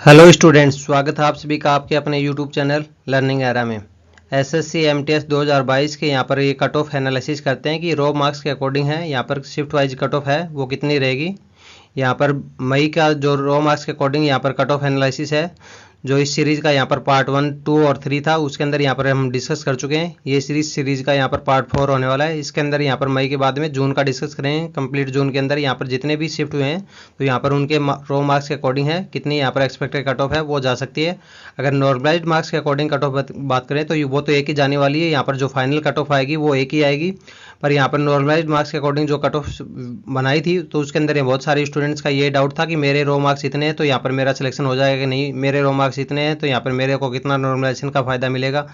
Hello students, स्वागत है आप सभी का आपके अपने यूट्यूब चैनल लर्निंग एरा में। एसएससी एमटीएस 2022 के यहाँ पर ये कट ऑफ एनालिसिस करते हैं कि रो मार्क्स के अकॉर्डिंग है। यहाँ पर शिफ्ट वाइज कट ऑफ है वो कितनी रहेगी। यहाँ पर मई का जो रो मार्क्स के अकॉर्डिंग यहाँ पर कट ऑफ एनालिसिस है, जो इस सीरीज़ का यहाँ पर पार्ट 1, 2 और 3 था, उसके अंदर यहाँ पर हम डिस्कस कर चुके हैं। ये सीरीज़ का यहाँ पर पार्ट 4 होने वाला है। इसके अंदर यहाँ पर मई के बाद में जून का डिस्कस करेंगे। कंप्लीट जून के अंदर यहाँ पर जितने भी शिफ्ट हुए हैं तो यहाँ पर उनके रो मार्क्स के अकॉर्डिंग है कितनी यहाँ पर एक्सपेक्टेड कट ऑफ है वो जा सकती है। अगर नॉर्मलाइज्ड मार्क्स के अकॉर्डिंग कट ऑफ बात करें तो वो तो एक ही जाने वाली है। यहाँ पर जो फाइनल कट ऑफ आएगी वो एक ही आएगी, पर यहाँ पर नॉर्मलाइज्ड मार्क्स के अकॉर्डिंग जो कट ऑफ बनाई थी तो उसके अंदर ये बहुत सारे स्टूडेंट्स का ये डाउट था कि मेरे रो मार्क्स इतने हैं तो यहाँ पर मेरा सिलेक्शन हो जाएगा कि नहीं, मेरे रो मार्क्स इतने हैं तो यहाँ पर मेरे को कितना नॉर्मलाइजेशन का फ़ायदा मिलेगा।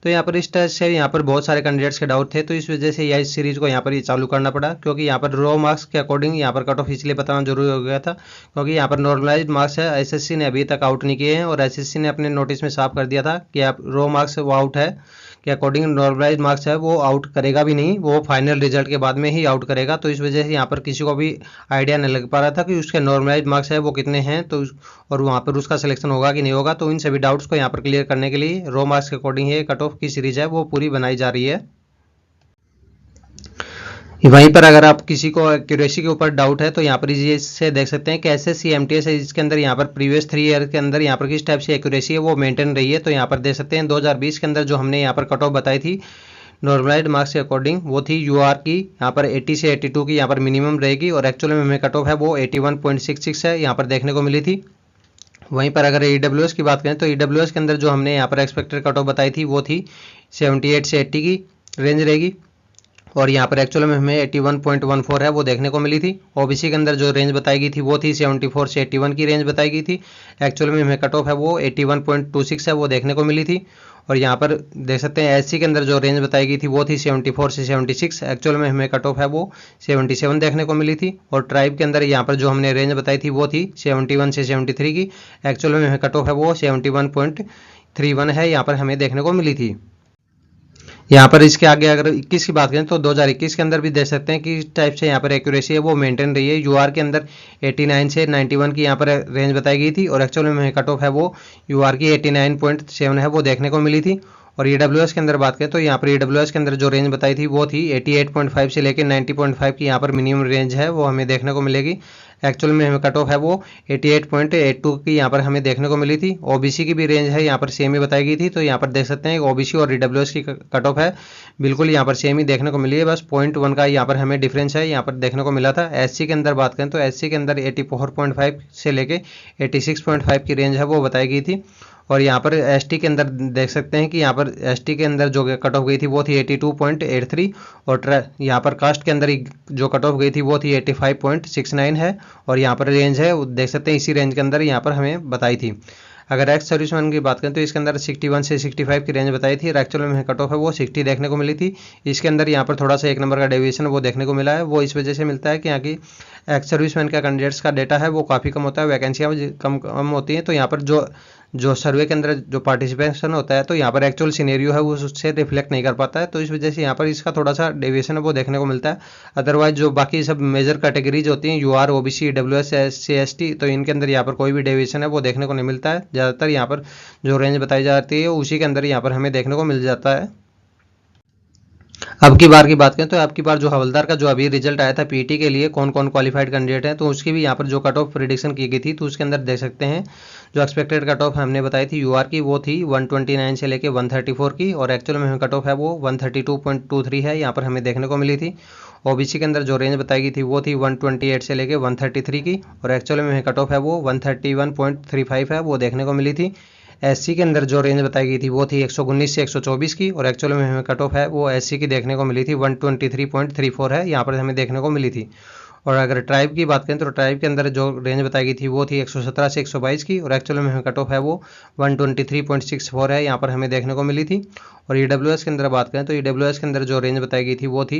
तो यहाँ पर इस टेस्ट से यहाँ पर बहुत सारे कैंडिडेट्स के डाउट थे, तो इस वजह से यह सीरीज़ को यहाँ पर चालू करना पड़ा, क्योंकि यहाँ पर रो मार्क्स के अकॉर्डिंग यहाँ पर कट ऑफ इसलिए बताना जरूरी हो गया था क्योंकि यहाँ पर नॉर्मलाइज्ड मार्क्स है एसएससी ने अभी तक आउट नहीं किए हैं, और एसएससी ने अपने नोटिस में साफ कर दिया था कि आप रो मार्क्स वो आउट है कि अकॉर्डिंग नॉर्मलाइज्ड मार्क्स है वो आउट करेगा भी नहीं, वो फाइनल रिजल्ट के बाद में ही आउट करेगा। तो इस वजह से यहाँ पर किसी को भी आइडिया नहीं लग पा रहा था कि उसके नॉर्मलाइज्ड मार्क्स है वो कितने हैं, तो और वहाँ पर उसका सिलेक्शन होगा कि नहीं होगा। तो इन सभी डाउट्स को यहाँ पर क्लियर करने के लिए रो मार्क्स के अकॉर्डिंग ये कट ऑफ की सीरीज है वो पूरी बनाई जा रही है। वहीं पर अगर आप किसी को एक्यूरेसी के ऊपर डाउट है तो यहाँ पर ये से देख सकते हैं कि एसएससी एमटीएस है, इसके अंदर यहाँ पर प्रीवियस 3 ईयर के अंदर यहाँ पर किस टाइप से एक्यूरेसी है वो मेंटेन रही है। तो यहाँ पर देख सकते हैं 2020 के अंदर जो हमने यहाँ पर कट ऑफ बताई थी नॉर्मलाइज्ड मार्क्स के अकॉर्डिंग वो थी यूआर की यहाँ पर 80 से 82 की यहाँ पर मिनिमम रहेगी, और एक्चुअल में हमें कट ऑफ है वो 81.66 है यहाँ पर देखने को मिली थी। वहीं पर अगर ईडब्ल्यूएस की बात करें तो ईडब्ल्यूएस के अंदर जो हमने यहाँ पर एक्सपेक्टेड कट ऑफ बताई थी वो थी 78 से 80 की रेंज रहेगी, और यहाँ पर एक्चुअल में हमें 81.14 है वो देखने को मिली थी। ओबीसी के अंदर जो रेंज बताई गई थी वो थी 74 से 81 की रेंज बताई गई थी, एक्चुअल में हमें कट ऑफ है वो 81.26 है वो देखने को मिली थी। और यहाँ पर देख सकते हैं एससी के अंदर जो रेंज बताई गई थी वो थी 74 से 76, एक्चुअल में हमें कट ऑफ है वो 77 देखने को मिली थी। और ट्राइब के अंदर यहाँ पर जो हमने रेंज बताई थी वो थी 71 से 73 की, एक्चुअल में हमें कट ऑफ है वो 71.31 है यहाँ पर हमें देखने को मिली थी। यहाँ पर इसके आगे अगर 21 की बात करें तो 2021 के अंदर भी देख सकते हैं कि इस टाइप से यहाँ पर एक्यूरेसी है वो मेंटेन रही है। यूआर के अंदर 89 से 91 की यहाँ पर रेंज बताई गई थी, और एक्चुअल में कट ऑफ है वो यूआर की 89.7 है वो देखने को मिली थी। और ईडब्ल्यूएस के अंदर बात करें तो यहाँ पर ईडब्ल्यूएस के अंदर जो रेंज बताई थी वो थी 88.5 से लेकर 90.5 की यहाँ पर मिनिमम रेंज है वो हमें देखने को मिलेगी। एक्चुअल में हमें कट ऑफ है वो 88.82 की यहाँ पर हमें देखने को मिली थी। ओबीसी की भी रेंज है यहाँ पर सेम ही बताई गई थी, तो यहाँ पर देख सकते हैं ओबीसी और ईडब्ल्यूएस की कट ऑफ है बिल्कुल यहाँ पर सेम ही देखने को मिली है, बस 0.1 का यहाँ पर हमें डिफरेंस है यहाँ पर देखने को मिला था। एससी के अंदर बात करें तो एससी के अंदर 84.5 से लेके 86.5 की रेंज है वो बताई गई थी। और यहाँ पर एसटी के अंदर देख सकते हैं कि यहाँ पर एसटी के अंदर जो कट ऑफ गई थी वो थी 82.83, और यहाँ पर कास्ट के अंदर जो कट ऑफ गई थी वो थी 85.69 है, और यहाँ पर रेंज है देख सकते हैं इसी रेंज के अंदर यहाँ पर हमें बताई थी। अगर एक्स सर्विसमैन की बात करें तो इसके अंदर 61 से 65 की रेंज बताई थी, और एक्चुअल में कट ऑफ है वो 60 देखने को मिली थी। इसके अंदर यहाँ पर थोड़ा सा 1 नंबर का डेविएशन वो देखने को मिला है, वो इस वजह से मिलता है कि यहाँ की एक्स सर्विसमैन का कैंडिडेट्स का डेटा है वो काफ़ी कम होता है, वैकेंसियाँ कम होती हैं। तो यहाँ पर जो सर्वे के अंदर जो पार्टिसिपेशन होता है तो यहाँ पर एक्चुअल सिनेरियो है वो उससे रिफ्लेक्ट नहीं कर पाता है, तो इस वजह से यहाँ पर इसका थोड़ा सा डेविएशन है वो देखने को मिलता है। अदरवाइज जो बाकी सब मेजर कैटेगरीज होती हैं UR, OBC, WS, SC, ST, तो इनके अंदर यहाँ पर कोई भी डेविएशन है वो देखने को नहीं मिलता है। ज़्यादातर यहाँ पर जो रेंज बताई जाती है उसी के अंदर यहाँ पर हमें देखने को मिल जाता है। अब की बार की बात करें तो अब की बार जो हवलदार का जो अभी रिजल्ट आया था पीटी के लिए कौन कौन क्वालिफाइड कैंडिडेट हैं, तो उसकी भी यहाँ पर जो कट ऑफ प्रिडिक्शन की गई थी तो उसके अंदर देख सकते हैं जो एक्सपेक्टेड कट ऑफ हमने बताई थी यूआर की वो थी 129 से लेके 134 की, और एक्चुअल में हमें कट ऑफ है वो 132.23 है यहाँ पर हमें देखने को मिली थी। ओबीसी के अंदर जो रेंज बताई गई थी वो थी 128 से लेके 133 की, और एक्चुअल में हमें कट ऑफ है वो 131.35 है वो देखने को मिली थी। एससी के अंदर जो रेंज बताई गई थी वो थी 119 से 124 की, और एक्चुअल में हमें कट ऑफ है वो एससी की देखने को मिली थी 123.34 है यहाँ पर हमें देखने को मिली थी। और अगर ट्राइब की बात करें तो ट्राइब के अंदर जो रेंज बताई गई थी वो थी 117 से 122 की, और एक्चुअल में हमें कट ऑफ है वो 123.64 है यहाँ पर हमें देखने को मिली थी। और ईडब्ल्यूएस के अंदर बात करें तो ईडब्ल्यूएस के अंदर जो रेंज बताई गई थी वो थी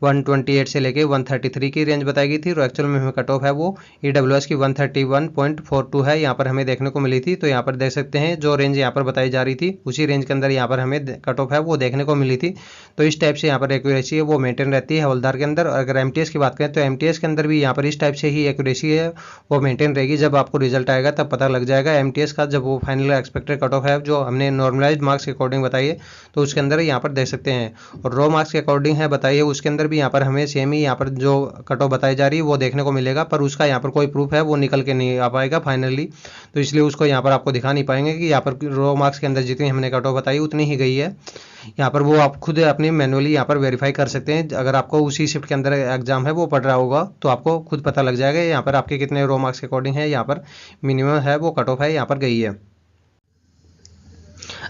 128 से लेके 133 की रेंज बताई गई थी, और एक्चुअल में हमें कट ऑफ है वो ईडब्ल्यूएस की 131.42 है यहाँ पर हमें देखने को मिली थी। तो यहाँ पर देख सकते हैं जो रेंज यहाँ पर बताई जा रही थी उसी रेंज के अंदर यहाँ पर हमें कट ऑफ है वो देखने को मिली थी। तो इस टाइप से यहाँ पर एक्यूरेसी है वो मेंटेन रहती है हवलदार के अंदर। और अगर एमटीएस की बात करें तो एमटीएस के के अंदर भी यहाँ पर इस टाइप से ही एक्यूरेसी है वो मेंटेन रहेगी। जब आपको रिजल्ट आएगा तब पता लग जाएगा एमटीएस का, जब वो फाइनल एक्सपेक्टेड कट ऑफ है जो हमने नॉर्मलाइज्ड मार्क्स के अकॉर्डिंग बताई है तो उसके अंदर यहाँ पर देख सकते हैं। और रो मार्क्स के अकॉर्डिंग है बताइए, उसके अंदर भी यहाँ पर हमें सेम ही यहाँ पर जो कट ऑफ बताई जा रही है वो देखने को मिलेगा, पर उसका यहाँ पर कोई प्रूफ है वो निकल के नहीं आ पाएगा फाइनली, तो इसलिए उसको यहाँ पर आपको दिखा नहीं पाएंगे कि यहाँ पर रो मार्क्स के अंदर जितनी हमने कट ऑफ बताई उतनी ही गई है। यहाँ पर वो आप खुद अपनी मैनुअली यहाँ पर वेरीफाई कर सकते हैं। अगर आपको उसी शिफ्ट के अंदर एग्जाम है वो पढ़ रहा होगा तो आपको खुद पता लग जाएगा यहाँ पर आपके कितने रो मार्क्स के अकॉर्डिंग है, यहाँ पर मिनिमम है वो कट ऑफ है यहाँ पर गई है।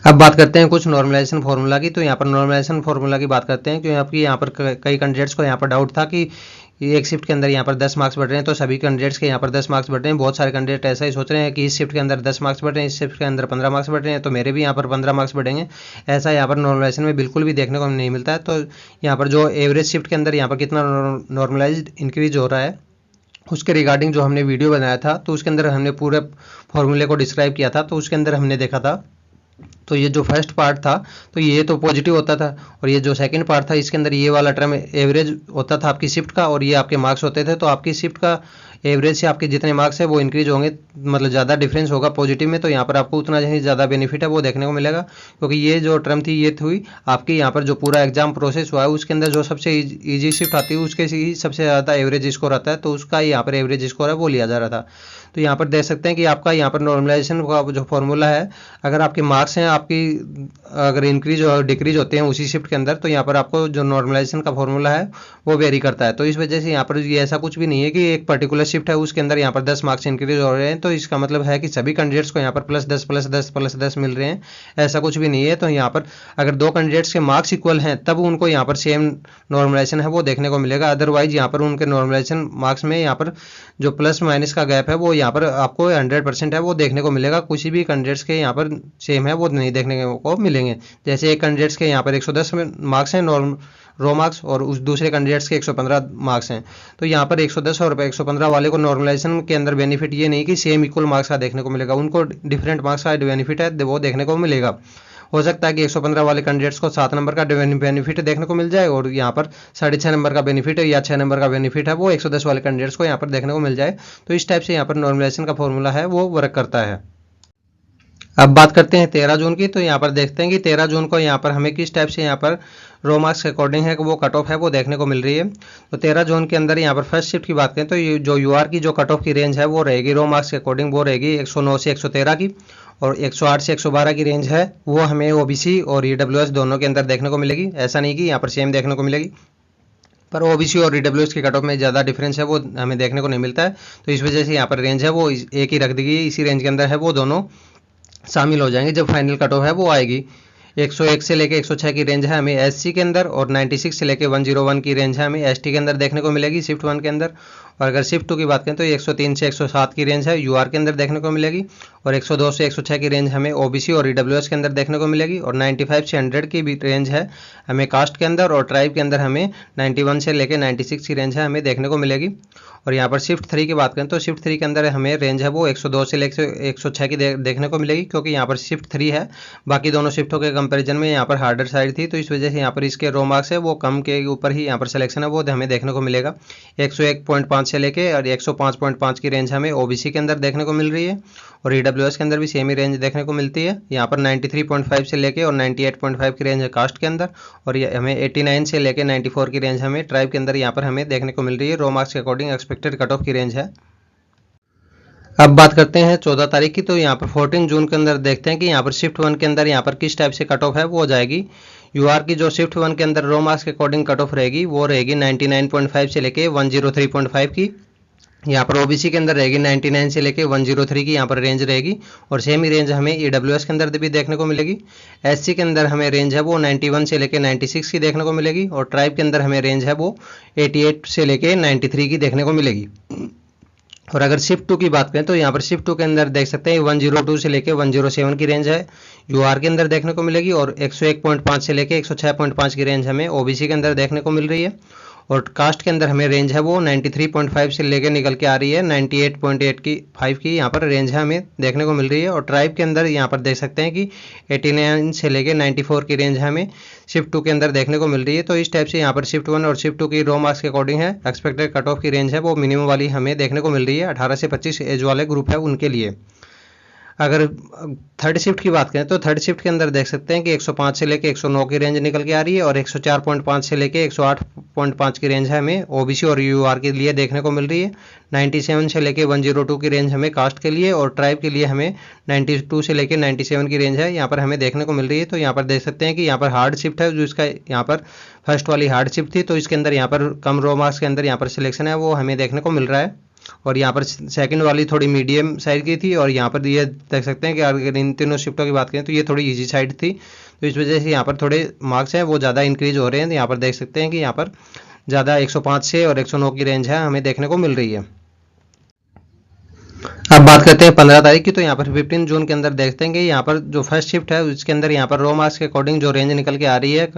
अब बात करते हैं कुछ नॉर्मलाइजेशन फार्मूला की। तो यहाँ पर नॉर्मलाइजेशन फार्मूला की बात करते हैं क्योंकि यहाँ पर कई कैंडिडेट्स को यहाँ पर डाउट था कि एक शिफ्ट के अंदर यहाँ पर 10 मार्क्स बढ़ रहे हैं, तो सभी कैंडिडेट्स के यहाँ पर 10 मार्क्स बढ़ रहे हैं। बहुत सारे कैंडिडेट ऐसा ही सोच रहे हैं कि इस शिफ्ट के अंदर 10 मार्क्स बढ़ रहे हैं, इस शिफ्ट के अंदर 15 मार्क्स बढ़ रहे हैं, तो मेरे भी यहाँ पर 15 मार्क्स बढ़ेंगे। ऐसा यहाँ पर नॉर्मलाइजेशन में बिल्कुल भी देखने को नहीं मिलता है। तो यहाँ पर जो एवरेज शिफ्ट के अंदर यहाँ पर कितना नॉर्मलाइज इंक्रीज हो रहा है उसके रिगार्डिंग जो हमने वीडियो बनाया था तो उसके अंदर हमने पूरे फॉर्मूले को डिस्क्राइब किया था। तो उसके अंदर हमने देखा था, तो ये जो फर्स्ट पार्ट था तो ये तो पॉजिटिव होता था, और ये जो सेकंड पार्ट था इसके अंदर ये वाला टर्म एवरेज होता था आपकी शिफ्ट का, और ये आपके मार्क्स होते थे। तो आपकी शिफ्ट का एवरेज से आपके जितने मार्क्स है वो इंक्रीज होंगे, मतलब ज़्यादा डिफरेंस होगा पॉजिटिव में, तो यहाँ पर आपको उतना ही ज़्यादा बेनिफिट है वो देखने को मिलेगा। क्योंकि ये जो टर्म थी ये हुई आपकी यहाँ पर जो पूरा एग्जाम प्रोसेस हुआ है उसके अंदर जो सबसे ईजी शिफ्ट आती है उसके ही सबसे ज़्यादा एवरेज स्कोर आता है, तो उसका यहाँ पर एवरेज स्कोर है वो लिया जा रहा था। तो यहाँ पर देख सकते हैं कि आपका यहाँ पर नॉर्मलाइजेशन का जो फॉर्मूला है, अगर आपके मार्क्स हैं आपकी अगर इंक्रीज और डिक्रीज होते हैं उसी शिफ्ट के अंदर, तो यहाँ पर आपको जो नॉर्मलाइजेशन का फॉर्मूला है वो वेरी करता है। तो इस वजह से यहाँ पर ये ऐसा कुछ भी नहीं है कि एक पर्टिकुलर शिफ्ट है उसके अंदर यहाँ पर 10 मार्क्स इंक्रीज हो रहे हैं, तो इसका मतलब है कि सभी कैंडिडेट्स को यहाँ पर +10 मिल रहे हैं, ऐसा कुछ भी नहीं है। तो यहाँ पर अगर दो कैंडिडेट्स के मार्क्स इक्वल हैं तब उनको यहाँ पर सेम नॉर्मलाइजेशन है वो देखने को मिलेगा। अदरवाइज यहाँ पर उनके नॉर्मलाइजेशन मार्क्स में यहाँ पर जो प्लस माइनस का गैप है वो यहाँ पर आपको 100% है वो देखने को मिलेगा। कुछ भी कैंडिडेट्स के यहाँ पर सेम है वो नहीं देखने को मिलेंगे। जैसे एक कैंडिडेट्स के यहाँ पर 110 मार्क्स हैं नॉर्म रो मार्क्स, और उस दूसरे कैंडिडेट्स के 115 मार्क्स हैं, तो यहाँ पर 110 और 115 वाले को नॉर्मलाइजेशन के अंदर बेनिफिट ये नहीं कि सेम इक्वल मार्क्स का देखने को मिलेगा, उनको डिफरेंट मार्क्स का बेनिफिट है वो देखने को मिलेगा। हो सकता है कि 115 वाले कैंडिडेट्स को 7 नंबर का बेनिफिट देखने को मिल जाए, और यहाँ पर 6.5 नंबर का बेनिफिट है या 6 नंबर का बेनिफिट है वो 110 वाले कैंडिडेट्स को यहाँ पर देखने को मिल जाए। तो इस टाइप से यहाँ पर नॉर्मलाइजेशन का फॉर्मूला है वो वर्क करता है। अब बात करते हैं 13 जून की। तो यहाँ पर देखते हैं कि 13 जून को यहाँ पर हमें किस टाइप से यहाँ पर रो मार्क्स के अकॉर्डिंग है कि वो कट ऑफ है वो देखने को मिल रही है। तो 13 जून के अंदर यहाँ पर फर्स्ट शिफ्ट की बात करें तो ये जो यूआर की जो कट ऑफ की रेंज है वो रहेगी रो मार्क्स के अकॉर्डिंग, वो रहेगी 109 से 113 की, और 108 से 112 की रेंज है वो हमें ओबीसी और ईडब्ल्यूएस दोनों के अंदर देखने को मिलेगी। ऐसा नहीं कि यहाँ पर सेम देखने को मिलेगी, पर ओबीसी और ईडब्ल्यूएस के कट ऑफ में ज़्यादा डिफरेंस है वो हमें देखने को नहीं मिलता है। तो इस वजह से यहाँ पर रेंज है वो एक ही रख दी गई, इसी रेंज के अंदर है वो दोनों शामिल हो जाएंगे जब फाइनल कट ऑफ है वो आएगी। 101 से लेके 106 की रेंज है हमें एससी के अंदर, और 96 से लेके 101 की रेंज है हमें एसटी के अंदर देखने को मिलेगी शिफ्ट 1 के अंदर। और अगर शिफ्ट 2 की बात करें तो 103 से 107 की रेंज है यूआर के अंदर देखने को मिलेगी, और 102 से 106 की रेंज हमें ओबीसी और ईडब्ल्यूएस के अंदर देखने को मिलेगी, और 95 से 100 की भी रेंज है हमें कास्ट के अंदर, और ट्राइब के अंदर हमें 91 से लेके 96 की रेंज है हमें देखने को मिलेगी। और यहाँ पर शिफ्ट 3 की बात करें तो शिफ्ट 3 के अंदर हमें रेंज है वो 102 से लेकर 106 की देखने को मिलेगी, क्योंकि यहाँ पर शिफ्ट 3 है, बाकी दोनों शिफ्टों के कंपैरिजन में यहाँ पर हार्डर साइड थी, तो इस वजह से यहाँ पर इसके रो मार्क्स है वो कम के ऊपर ही यहाँ पर सिलेक्शन है वो हमें देखने को मिलेगा। 101.5 से लेके और 105.5 की रेंज हमें ओबीसी के अंदर देखने को मिल रही है, और ईडब्ल्यूएस के अंदर भी सेम ही रेंज देखने को मिलती है। यहाँ पर 93.5 से लेके और 98.5 की रेंज है कास्ट के अंदर, और ये हमें 89 से लेके 94 की रेंज हमें ट्राइब के अंदर यहाँ पर हमें देखने को मिल रही है। रो मार्क्स के अकॉर्डिंग एक्सपेक्टेड कट ऑफ की रेंज है। अब बात करते हैं 14 तारीख की। तो यहाँ पर 14 जून के अंदर देखते हैं कि यहाँ पर शिफ्ट 1 के अंदर यहाँ पर किस टाइप से कट ऑफ है वो हो जाएगी। यूआर की जो शिफ्ट 1 के अंदर रो मार्क्स के अकॉर्डिंग कट ऑफ रहेगी वो रहेगी 99.5 से लेके 103.5 की। यहाँ पर ओबीसी के अंदर रहेगी 99 से लेके 103 की यहाँ पर रेंज रहेगी, और सेम ही रेंज हमें ईडब्ल्यूएस के अंदर भी देखने को मिलेगी। एससी के अंदर हमें रेंज है वो 91 से लेके 96 की देखने को मिलेगी, और ट्राइब के अंदर हमें रेंज है वो 88 से लेके 93 की देखने को मिलेगी। और अगर शिफ्ट 2 की बात करें तो यहाँ पर शिफ्ट 2 के अंदर देख सकते हैं 102 से लेके 107 की रेंज है यूआर के अंदर देखने को मिलेगी, और 101.5 से लेके 106.5 की रेंज हमें ओबीसी के अंदर देखने को मिल रही है। और कास्ट के अंदर हमें रेंज है वो 93.5 से लेकर निकल के आ रही है 98.8 की 5 की यहाँ पर रेंज है हमें देखने को मिल रही है। और ट्राइब के अंदर यहाँ पर देख सकते हैं कि 89 से लेकर 94 की रेंज हमें शिफ्ट 2 के अंदर देखने को मिल रही है। तो इस टाइप से यहाँ पर शिफ्ट 1 और शिफ्ट 2 की रो मार्क्स के अकॉर्डिंग है एक्सपेक्टेड कट ऑफ की रेंज है वो मिनिमम वाली हमें देखने को मिल रही है। 18 से 25 एज वाले ग्रुप है उनके लिए। अगर थर्ड शिफ्ट की बात करें तो थर्ड शिफ्ट के अंदर देख सकते हैं कि 105 से लेके 109 की रेंज निकल के आ रही है और 104.5 से लेके 108.5 की रेंज है हमें ओबीसी और यूआर के लिए देखने को मिल रही है। 97 से लेके 102 की रेंज हमें कास्ट के लिए और ट्राइब के लिए हमें 92 से लेके 97 की रेंज है यहाँ पर हमें देखने को मिल रही है। तो यहाँ पर देख सकते हैं कि यहाँ पर हार्ड शिफ्ट है जो इसका यहाँ पर फर्स्ट वाली हार्ड शिफ्ट थी तो इसके अंदर यहाँ पर कम रो मार्क्स के अंदर यहाँ पर सिलेक्शन है वो हमें देखने को मिल रहा है। और यहाँ पर सेकंड वाली थोड़ी मीडियम साइड की थी और यहाँ पर ये देख सकते हैं कि अगर इन तीनों शिफ्टों की बात करें तो ये थोड़ी इजी साइड थी तो इस वजह से यहाँ पर थोड़े मार्क्स हैं वो ज़्यादा इंक्रीज हो रहे हैं। यहाँ पर देख सकते हैं कि यहाँ पर ज़्यादा 105 से और 109 की रेंज है हमें देखने को मिल रही है। अब बात करते हैं 15 तारीख की। तो यहाँ पर 15 जून के अंदर देखते हैं कि यहाँ पर जो फर्स्ट शिफ्ट है उसके अंदर यहाँ पर रो मार्क्स के अकॉर्डिंग जो रेंज निकल के आ रही है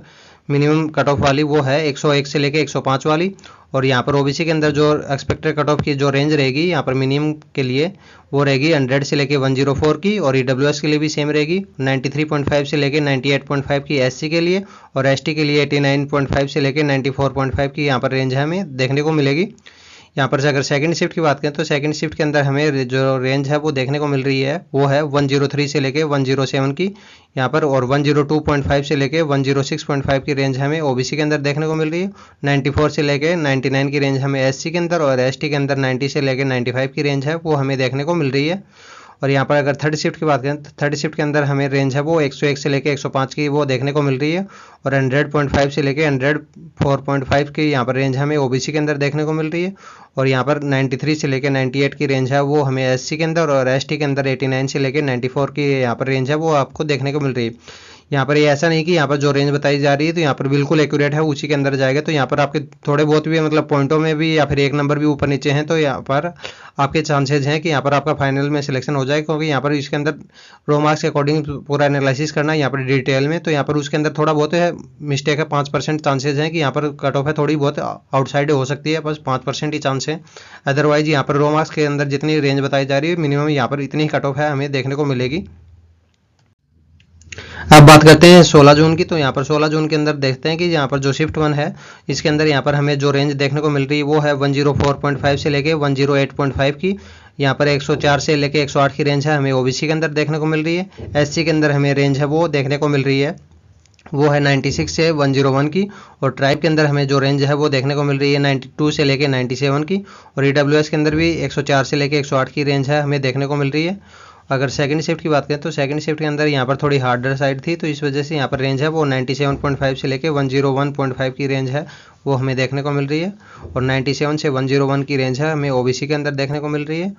मिनिमम कट ऑफ वाली वो है 101 से लेके 105 वाली। और यहाँ पर ओबीसी के अंदर जो एक्सपेक्टेड कट ऑफ की जो रेंज रहेगी यहाँ पर मिनिमम के लिए वो रहेगी 100 से लेके 104 की। और ईडब्ल्यूएस के लिए भी सेम रहेगी 93.5 से लेके 98.5 की एससी के लिए और एसटी के लिए 89.5 से लेके 94.5 की यहाँ पर रेंज हमें देखने को मिलेगी। यहाँ पर से अगर सेकंड शिफ्ट की बात करें तो सेकंड शिफ्ट के अंदर हमें जो रेंज है वो देखने को मिल रही है वो है 103 से लेके 107 की यहाँ पर और 102.5 से लेके 106.5 की रेंज हमें ओबीसी के अंदर देखने को मिल रही है। 94 से लेके 99 की रेंज हमें एससी के अंदर और एसटी के अंदर 90 से लेके 95 की रेंज है वो हमें देखने को मिल रही है। और यहाँ पर अगर थर्ड शिफ्ट की बात करें तो थर्ड शिफ्ट के अंदर हमें रेंज है वो 101 से लेके 105 की वो देखने को मिल रही है। और 100.5 से लेके 104.5 की यहाँ पर रेंज हमें ओबीसी के अंदर देखने को मिल रही है। और यहाँ पर 93 से लेके 98 की रेंज है वो हमें एससी के अंदर और एसटी के अंदर 89 से लेके 94 की यहाँ पर रेंज है वो आपको देखने को मिल रही है। यहाँ पर ये ऐसा नहीं कि यहाँ पर जो रेंज बताई जा रही है तो यहाँ पर बिल्कुल एक्यूरेट है उसी के अंदर जाएगा। तो यहाँ पर आपके थोड़े बहुत भी मतलब पॉइंटों में भी या फिर एक नंबर भी ऊपर नीचे हैं तो यहाँ पर आपके चांसेज हैं कि यहाँ पर आपका फाइनल में सिलेक्शन हो जाए क्योंकि यहाँ पर इसके अंदर रो मार्क्स के अकॉर्डिंग पूरा एनालिसिस करना है यहाँ पर डिटेल में। तो यहाँ पर उसके अंदर थोड़ा बहुत है मिस्टेक है 5% चांसेज हैं कि यहाँ पर कट ऑफ है थोड़ी बहुत आउटसाइड हो सकती है बस 5% ही चांस है। अदरवाइज यहाँ पर रो मार्क्स के अंदर जितनी रेंज बताई जा रही है मिनिमम यहाँ पर इतनी ही कट ऑफ है हमें देखने को मिलेगी। अब बात करते हैं 16 जून की। तो यहाँ पर 16 जून के अंदर देखते हैं कि यहाँ पर जो शिफ्ट 1 है इसके अंदर यहाँ पर हमें जो रेंज देखने को मिल रही है वो है 104.5 से लेके 108.5 की। यहाँ पर 104 से लेके 108 की रेंज है हमें ओबीसी के अंदर देखने को मिल रही है। एससी के अंदर हमें रेंज है वो देखने को मिल रही है वो है 96 से 101 की। और ट्राइब के अंदर हमें जो रेंज है वो देखने को मिल रही है 92 से लेके 97 की। और ईडब्ल्यूएस के अंदर भी 104 से लेके 108 की रेंज है हमें देखने को मिल रही है। अगर सेकंड शिफ्ट की बात करें तो सेकंड शिफ्ट के अंदर यहाँ पर थोड़ी हार्डर साइड थी तो इस वजह से यहाँ पर रेंज है वो 97.5 से लेके 101.5 की रेंज है वो हमें देखने को मिल रही है। और 97 से 101 की रेंज है हमें ओबीसी के अंदर देखने को मिल रही है।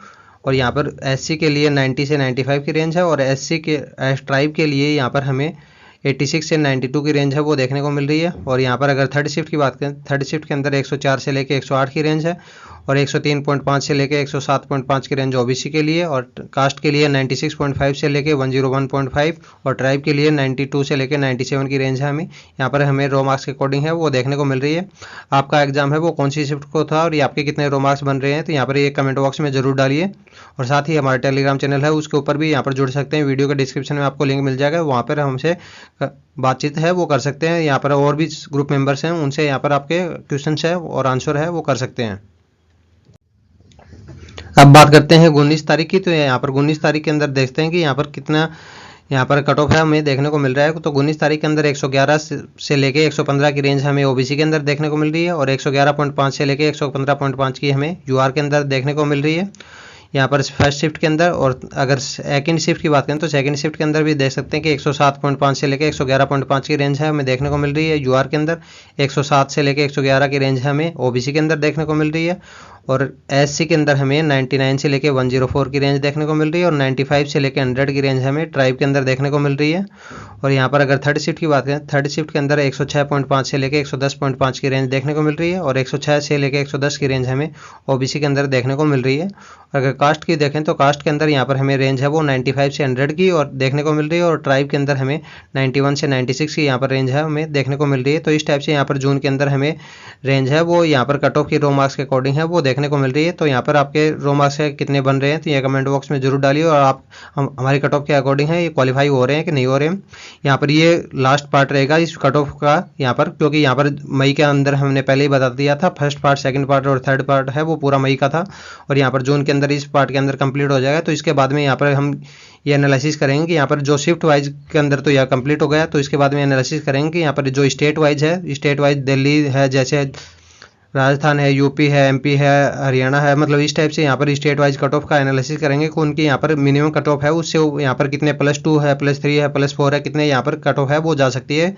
और यहाँ पर एससी के लिए 90 से 95 की रेंज है और एससी के ट्राइब के लिए यहाँ पर हमें 86 से 92 की रेंज है वो देखने को मिल रही है। और यहाँ पर अगर थर्ड शिफ्ट की बात करें थर्ड शिफ्ट के अंदर 104 से लेके 108 की रेंज है और 103.5 से लेके 107.5 की रेंज ओबीसी के लिए। और कास्ट के लिए 96.5 से लेके 101.5 और ट्राइब के लिए 92 से लेके 97 की रेंज है हमें यहाँ पर हमें रो मार्क्स के अकॉर्डिंग है वो देखने को मिल रही है। आपका एग्जाम है वो कौन सी शिफ्ट को था और ये आपके कितने रो मार्क्स बन रहे हैं तो यहाँ पर ये कमेंट बॉक्स में जरूर डालिए। और साथ ही हमारा टेलीग्राम चैनल है उसके ऊपर भी यहाँ पर जुड़ सकते हैं। वीडियो के डिस्क्रिप्शन में आपको लिंक मिल जाएगा वहाँ पर हमसे बातचीत है वो कर सकते हैं। यहाँ पर और भी ग्रुप मेंबर्स हैं उनसे यहाँ पर आपके क्वेश्चन है और आंसर है वो कर सकते हैं। अब बात करते हैं 19 तारीख की। तो यहाँ पर 19 तारीख के अंदर देखते हैं कि यहाँ पर कितना यहाँ पर कट ऑफ है हमें देखने को मिल रहा है। तो 19 तारीख के अंदर 111 से लेके 115 की रेंज हमें ओबीसी के अंदर देखने को मिल रही है और 111.5 से लेके 115.5 की हमें यूआर के अंदर देखने को मिल रही है यहाँ पर फर्स्ट शिफ्ट के अंदर। और अगर सेकंड शिफ्ट की बात करें तो सेकंड शिफ्ट के अंदर भी देख सकते हैं कि 107.5 से लेके 111.5 की रेंज है हमें देखने को मिल रही है यूआर के अंदर। 107 से लेके 111 की रेंज है हमें ओबीसी के अंदर देखने को मिल रही है। और एससी के अंदर हमें 99 से लेके 104 की रेंज देखने को मिल रही है और 95 से लेके 100 की रेंज हमें ट्राइब के अंदर देखने को मिल रही है। और यहाँ पर अगर थर्ड शिफ्ट की बात करें, थर्ड शिफ्ट के अंदर 106.5 से लेके 110.5 की रेंज देखने को मिल रही है और 106 से लेके 110 की रेंज हमें ओबीसी के अंदर देखने को मिल रही है। अगर कास्ट की देखें तो कास्ट के अंदर यहाँ पर हमें रेंज है वो 95 से 100 की और देखने को मिल रही है और ट्राइब के अंदर हमें 91 से 96 की यहाँ पर रेंज है हमें देखने को मिल रही है। तो इस टाइप से यहाँ पर जून के अंदर हमें रेंज है वो यहाँ पर कट ऑफ की रो मार्क्स के अकॉर्डिंग है वो देखने को मिल रही है। तो यहाँ पर आपके रो मार्क्स कितने बन रहे हैं तो ये कमेंट बॉक्स में जरूर डालिए और आप हमारी कट ऑफ के अकॉर्डिंग है ये क्वालिफाई हो रहे हैं कि नहीं हो रहे हैं। यहाँ पर ये लास्ट पार्ट रहेगा इस कट ऑफ का यहाँ पर, क्योंकि यहाँ पर मई के अंदर हमने पहले ही बता दिया था फर्स्ट पार्ट, सेकंड पार्ट और थर्ड पार्ट है वो पूरा मई का था और यहाँ पर जून के अंदर इस पार्ट के अंदर कंप्लीट हो जाएगा। तो इसके बाद में यहाँ पर हम ये एनालिसिस करेंगे कि यहाँ पर जो शिफ्ट वाइज के अंदर तो यह कंप्लीट हो गया, तो इसके बाद में एनालिसिस करेंगे कि यहाँ पर जो स्टेट वाइज है, स्टेट वाइज दिल्ली है, जैसे राजस्थान है, यूपी है, एमपी है, हरियाणा है, मतलब इस टाइप से यहाँ पर स्टेट वाइज कट ऑफ का एनालिसिस करेंगे कि उनकी यहाँ पर मिनिमम कट ऑफ है उससे यहाँ पर कितने +2 है, +3 है, +4 है, कितने यहाँ पर कट ऑफ है वो जा सकती है।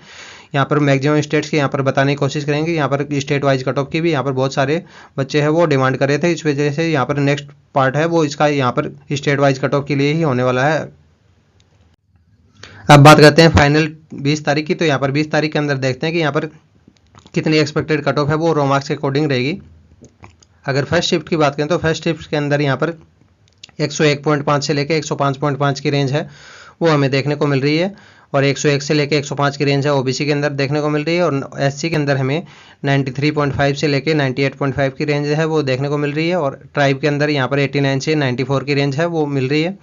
यहाँ पर मैक्सिमम स्टेट्स की यहाँ पर बताने की कोशिश करेंगे। यहाँ पर स्टेट वाइज कट ऑफ की भी यहाँ पर बहुत सारे बच्चे हैं वो डिमांड कर रहे थे, इस वजह से यहाँ पर नेक्स्ट पार्ट है वो इसका यहाँ पर स्टेट वाइज कट ऑफ के लिए ही होने वाला है। अब बात करते हैं फाइनल 20 तारीख की। तो यहाँ पर 20 तारीख के अंदर देखते हैं कि यहाँ पर कितनी एक्सपेक्टेड कट ऑफ है वो रो मार्क्स के अकॉर्डिंग रहेगी। अगर फर्स्ट शिफ्ट की बात करें तो फर्स्ट शिफ्ट के अंदर यहाँ पर 101.5 से लेकर 105.5 की रेंज है वो हमें देखने को मिल रही है और 101 से लेकर 105 की रेंज है ओबीसी के अंदर देखने को मिल रही है और एससी के अंदर हमें 93.5 से लेकर 98.5 की रेंज है वो देखने को मिल रही है और ट्राइब के अंदर यहाँ पर 89 से 94 की रेंज है वो मिल रही है।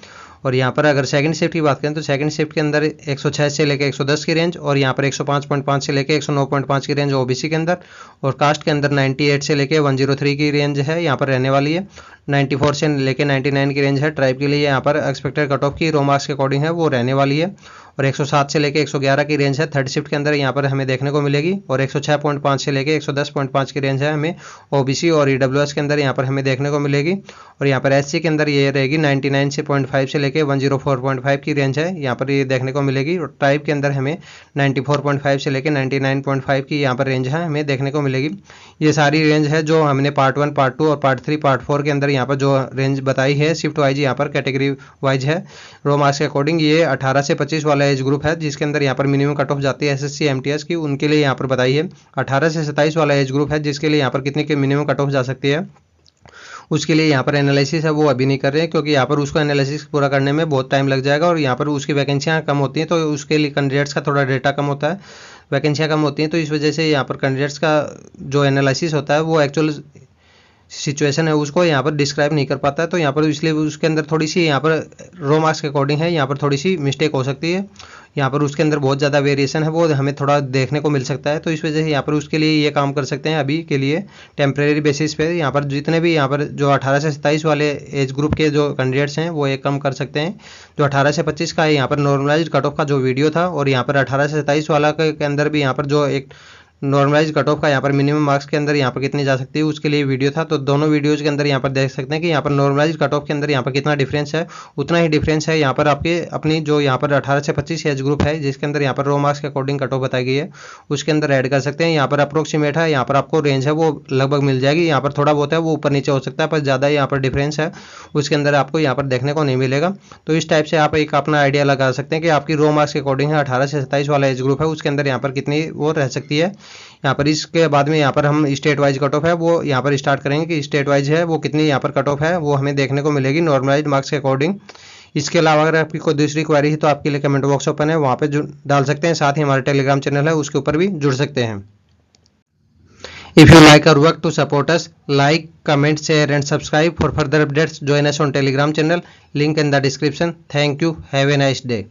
और यहाँ पर अगर सेकंड शिफ्ट की बात करें तो सेकंड शिफ्ट के अंदर 106 से लेकर 110 की रेंज और यहाँ पर 105.5 से लेकर 109.5 की रेंज ओबीसी के अंदर और कास्ट के अंदर 98 से लेकर 103 की रेंज है यहाँ पर रहने वाली है। 94 से लेकर 99 की रेंज है ट्राइब के लिए यहाँ पर एक्सपेक्टेड कट ऑफ की रो मार्क्स के अकॉर्डिंग है वो रहने वाली है और 107 से लेकर 111 की रेंज है थर्ड शिफ्ट के अंदर यहाँ पर हमें देखने को मिलेगी और 106.5 से लेकर 110.5 की रेंज है हमें ओबीसी और ईडब्ल्यूएस के अंदर यहाँ पर हमें देखने को मिलेगी और यहाँ पर एससी के अंदर ये रहेगी 99.5 से लेकर 104.5 की रेंज है यहाँ पर ये देखने को मिलेगी और ट्राइब के अंदर हमें 94.5 से लेकर 99.5 की यहाँ पर रेंज है हमें देखने को मिलेगी। ये सारी रेंज है जो हमने पार्ट 1, पार्ट 2 और पार्ट 3, पार्ट 4 के अंदर यहाँ पर जो रेंज बताई है शिफ्ट वाइज यहाँ पर कैटेगरी वाइज है रो मार्क्स के अकॉर्डिंग। ये 18 से 25 वाला एज ग्रुप है जिसके अंदर यहाँ पर मिनिमम कट ऑफ जाती है एसएससी एमटीएस की, उनके लिए यहाँ पर बताई है। 18 से 27 वाला एज ग्रुप है जिसके लिए यहाँ पर कितने की मिनिमम कट ऑफ जा सकती है उसके लिए यहाँ पर एनालिसिस है वो अभी नहीं कर रहे हैं क्योंकि यहाँ पर उसको एनालिसिस पूरा करने में बहुत टाइम लग जाएगा और यहाँ पर उसकी वैकेंसियाँ कम होती हैं तो उसके लिए कैंडिडेट्स का थोड़ा डेटा कम होता है, वैकेंसियाँ कम होती हैं, तो इस वजह से यहाँ पर कैंडिडेट्स का जो एनालिसिस होता है वो एक्चुअल सिचुएशन है उसको यहाँ पर डिस्क्राइब नहीं कर पाता है। तो यहाँ पर इसलिए उसके अंदर थोड़ी सी यहाँ पर रो मार्क्स के अकॉर्डिंग है यहाँ पर थोड़ी सी मिस्टेक हो सकती है, यहाँ पर उसके अंदर बहुत ज़्यादा वेरिएशन है वो हमें थोड़ा देखने को मिल सकता है। तो इस वजह से यहाँ पर उसके लिए ये काम कर सकते हैं अभी के लिए टेम्प्रेरी बेसिस पे यहाँ पर जितने भी यहाँ पर जो 18 से 27 वाले एज ग्रुप के जो कैंडिडेट्स हैं वो ये कम कर सकते हैं। जो 18 से 25 का है यहाँ पर नॉर्मलाइज्ड कट ऑफ का जो वीडियो था और यहाँ पर 18 से 27 वाला के अंदर भी यहाँ पर जो एक नॉर्मलाइज कट ऑफ का यहाँ पर मिनिमम मार्क्स के अंदर यहाँ पर कितनी जा सकती है उसके लिए वीडियो था। तो दोनों वीडियोज़ के अंदर यहाँ पर देख सकते हैं कि यहाँ पर नॉर्मलाइज कट ऑफ के अंदर यहाँ पर कितना डिफरेंस है, उतना ही डिफरेंस है यहाँ पर आपके अपनी जो यहाँ पर 18 से 25 एज ग्रुप है जिसके अंदर यहाँ पर रो मार्क्स के अकॉर्डिंग कट ऑफ बताई गई है उसके अंदर ऐड कर सकते हैं। यहाँ पर अप्रोक्सीमेट है, यहाँ पर आपको रेंज है वो लगभग मिल जाएगी, यहाँ पर थोड़ा बहुत है वो ऊपर नीचे हो सकता है पर ज़्यादा यहाँ पर डिफरेंस है उसके अंदर आपको यहाँ पर देखने को नहीं मिलेगा। तो इस टाइप से आप एक अपना आइडिया लगा सकते हैं कि आपकी रो मार्क्स के अकॉर्डिंग है 18 से 27 वाला एज ग्रुप है उसके अंदर यहाँ पर कितनी वो रह सकती है। यहाँ पर इसके बाद में यहाँ पर हम स्टेट वाइज कट ऑफ है वो यहाँ पर स्टार्ट करेंगे कि स्टेट वाइज है वो कितनी यहाँ पर कट ऑफ है वो हमें देखने को मिलेगी नॉर्मलाइज मार्क्स के अकॉर्डिंग। इसके अलावा अगर आपकी कोई दूसरी क्वेरी है तो आपके लिए कमेंट बॉक्स ओपन है, वहाँ पे डाल सकते हैं, साथ ही हमारा टेलीग्राम चैनल है उसके ऊपर भी जुड़ सकते हैं। If you like our work to support us, like, comment, share and subscribe for further updates. Join us on Telegram channel. Link in the description. Thank you. Have a nice day.